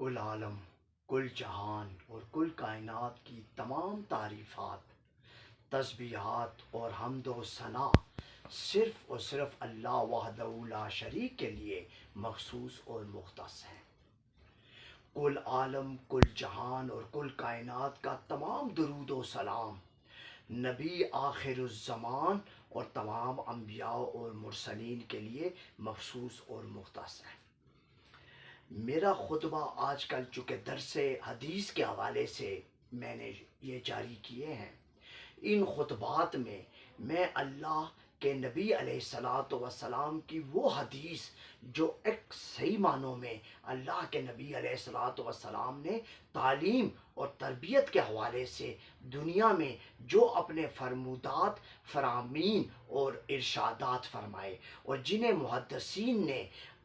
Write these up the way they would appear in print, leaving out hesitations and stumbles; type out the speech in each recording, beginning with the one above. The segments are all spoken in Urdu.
کل عالم، کل جہان اور کل کائنات کی تمام تعریفات، تسبیحات اور حمد و ثنا صرف اور صرف اللہ وحدہ لا شریک کے لیے مخصوص اور مختص ہیں۔ کل عالم، کل جہان اور کل کائنات کا تمام درود و سلام نبی آخر الزمان اور تمام انبیاء اور مرسلین کے لیے مخصوص اور مختص ہے۔ میرا خطبہ آج کل چونکہ درس حدیث کے حوالے سے میں نے یہ جاری کیے ہیں، ان خطبات میں اللہ کے نبی علیہ الصلاۃ والسلام کی وہ حدیث جو ایک صحیح معنوں میں اللہ کے نبی علیہ الصلاۃ والسلام نے تعلیم اور تربیت کے حوالے سے دنیا میں جو اپنے فرمودات فرامین اور ارشادات فرمائے اور جنہیں محدثین نے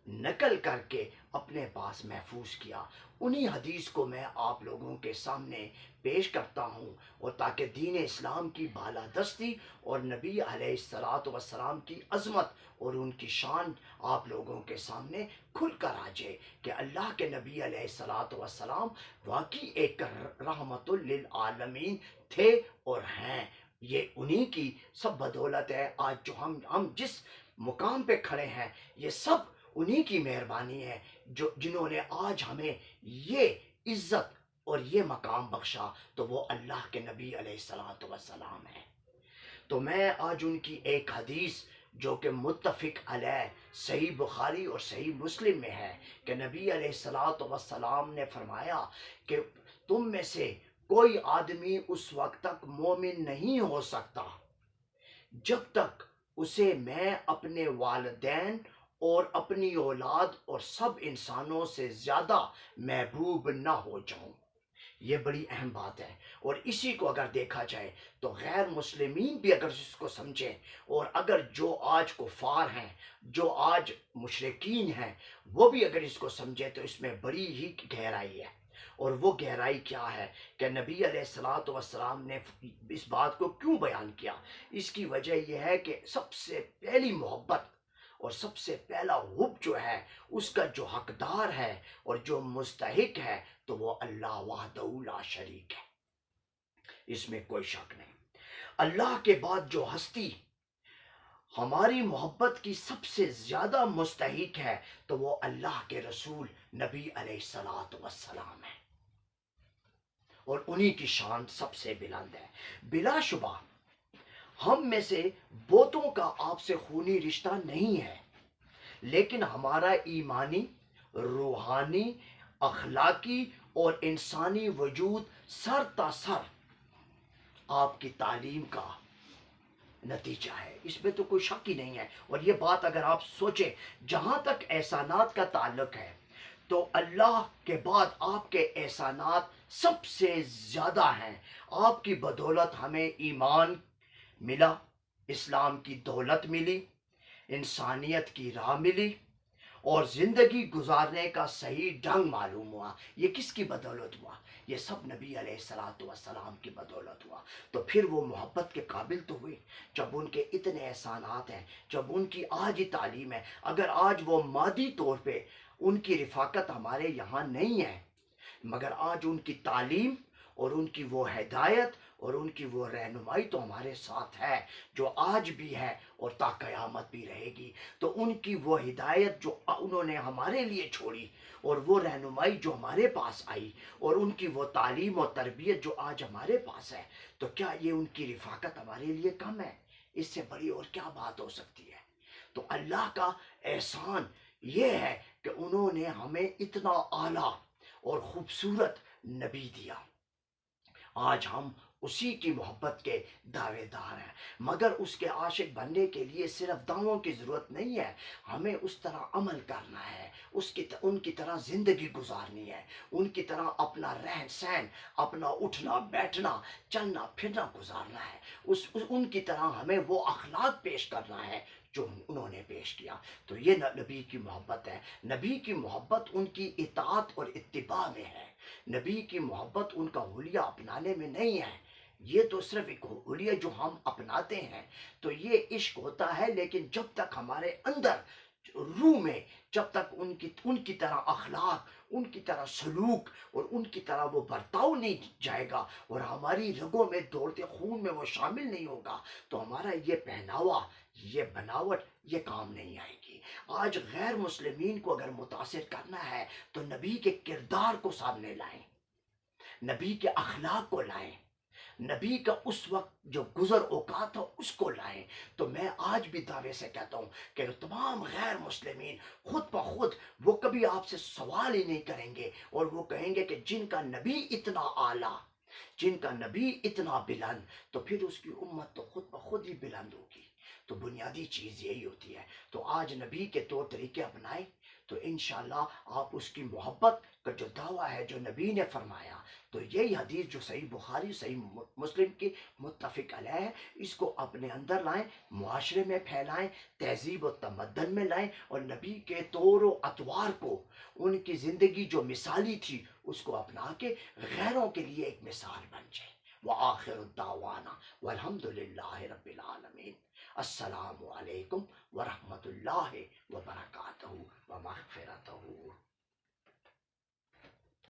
نقل کر کے اپنے پاس محفوظ کیا، انہی حدیث کو میں آپ لوگوں کے سامنے پیش کرتا ہوں، اور تاکہ دین اسلام کی بالادستی اور نبی علیہ الصلاۃ والسلام کی عظمت اور ان کی شان آپ لوگوں کے سامنے کھل کر آ جائے کہ اللہ کے نبی علیہ الصلاۃ والسلام واقعی ایک رحمت للعالمین تھے اور ہیں۔ یہ انہی کی سب بدولت ہے آج جو ہم جس مقام پہ کھڑے ہیں، یہ سب انہی کی مہربانی ہے جنہوں نے آج ہمیں یہ عزت اور یہ مقام بخشا، تو وہ اللہ کے نبی علیہ الصلاۃ والسلام ہے۔ تو میں آج ان کی ایک حدیث جو کہ متفق علیہ صحیح بخاری اور صحیح مسلم میں ہے کہ نبی علیہ الصلاۃ والسلام نے فرمایا کہ تم میں سے کوئی آدمی اس وقت تک مومن نہیں ہو سکتا جب تک اسے میں اپنے والدین اور اپنی اولاد اور سب انسانوں سے زیادہ محبوب نہ ہو جاؤں۔ یہ بڑی اہم بات ہے، اور اسی کو اگر دیکھا جائے تو غیر مسلمین بھی اگر اس کو سمجھیں، اور اگر جو آج کفار ہیں، جو آج مشرکین ہیں، وہ بھی اگر اس کو سمجھیں تو اس میں بڑی ہی گہرائی ہے۔ اور وہ گہرائی کیا ہے کہ نبی علیہ الصلاۃ والسلام نے اس بات کو کیوں بیان کیا؟ اس کی وجہ یہ ہے کہ سب سے پہلی محبت اور سب سے پہلا حب جو ہے، اس کا جو حقدار ہے اور جو مستحق ہے، تو وہ اللہ وحدہ لا شریک ہے، اس میں کوئی شک نہیں۔ اللہ کے بعد جو ہستی ہماری محبت کی سب سے زیادہ مستحق ہے تو وہ اللہ کے رسول نبی علیہ الصلاۃ والسلام ہے، اور انہی کی شان سب سے بلند ہے۔ بلا شبہ ہم میں سے بہتوں کا آپ سے خونی رشتہ نہیں ہے، لیکن ہمارا ایمانی، روحانی، اخلاقی اور انسانی وجود سر تا سر آپ کی تعلیم کا نتیجہ ہے، اس میں تو کوئی شک ہی نہیں ہے۔ اور یہ بات اگر آپ سوچیں، جہاں تک احسانات کا تعلق ہے تو اللہ کے بعد آپ کے احسانات سب سے زیادہ ہیں۔ آپ کی بدولت ہمیں ایمان ملا، اسلام کی دولت ملی، انسانیت کی راہ ملی، اور زندگی گزارنے کا صحیح ڈھنگ معلوم ہوا۔ یہ کس کی بدولت ہوا؟ یہ سب نبی علیہ الصلاۃ والسلام کی بدولت ہوا۔ تو پھر وہ محبت کے قابل تو ہوئے جب ان کے اتنے احسانات ہیں، جب ان کی آج ہی تعلیم ہے۔ اگر آج وہ مادی طور پہ ان کی رفاقت ہمارے یہاں نہیں ہے، مگر آج ان کی تعلیم اور ان کی وہ ہدایت اور ان کی وہ رہنمائی تو ہمارے ساتھ ہے، جو آج بھی ہے اور تا قیامت بھی رہے گی۔ تو ان کی وہ ہدایت جو انہوں نے ہمارے لیے چھوڑی، اور وہ رہنمائی جو ہمارے پاس آئی، اور ان کی وہ تعلیم اور تربیت جو آج ہمارے پاس ہے، تو کیا یہ ان کی رفاقت ہمارے لیے کم ہے؟ اس سے بڑی اور کیا بات ہو سکتی ہے؟ تو اللہ کا احسان یہ ہے کہ انہوں نے ہمیں اتنا اعلیٰ اور خوبصورت نبی دیا۔ آج ہم اسی کی محبت کے دعوے دار ہیں، مگر اس کے عاشق بننے کے لیے صرف دعووں کی ضرورت نہیں ہے، ہمیں اس طرح عمل کرنا ہے، ان کی طرح زندگی گزارنی ہے، ان کی طرح اپنا رہن سہن، اپنا اٹھنا بیٹھنا، چلنا پھرنا گزارنا ہے، ان کی طرح ہمیں وہ اخلاق پیش کرنا ہے جو انہوں نے پیش کیا۔ تو یہ نبی کی محبت ہے۔ نبی کی محبت ان کی اطاعت اور اتباع میں ہے۔ نبی کی محبت ان کا حلیہ اپنانے میں نہیں ہے۔ یہ تو صرف ایک حلیہ جو ہم اپناتے ہیں، تو یہ عشق ہوتا ہے، لیکن جب تک ہمارے اندر روح میں جب تک ان کی طرح اخلاق، ان کی طرح سلوک اور ان کی طرح وہ برتاؤ نہیں جائے گا اور ہماری رگوں میں دوڑتے خون میں وہ شامل نہیں ہوگا، تو ہمارا یہ پہناوا، یہ بناوٹ، یہ کام نہیں آئے گی۔ آج غیر مسلمین کو اگر متاثر کرنا ہے تو نبی کے کردار کو سامنے لائیں، نبی کے اخلاق کو لائیں، نبی کا اس وقت جو گزر اوقات تھا اس کو لائیں۔ تو میں آج بھی دعوے سے کہتا ہوں کہ تمام غیر مسلمین خود بخود وہ کبھی آپ سے سوال ہی نہیں کریں گے، اور وہ کہیں گے کہ جن کا نبی اتنا اعلیٰ، جن کا نبی اتنا بلند، تو پھر اس کی امت تو خود بخود ہی بلند ہوگی۔ تو بنیادی چیز یہی ہوتی ہے۔ تو آج نبی کے طور طریقے اپنائیں تو انشاءاللہ آپ اس کی محبت کا جو دعویٰ ہے جو نبی نے فرمایا، تو یہی حدیث جو صحیح بخاری صحیح مسلم کی متفق علیہ ہے، اس کو اپنے اندر لائیں، معاشرے میں پھیلائیں، تہذیب و تمدن میں لائیں، اور نبی کے طور و اطوار کو، ان کی زندگی جو مثالی تھی اس کو اپنا کے غیروں کے لیے ایک مثال بن جائے۔ وآخر الدعوانا والحمد للہ رب العالمین۔ السلام علیکم ورحمۃ اللہ وبرکاتہ ومغفرتہ۔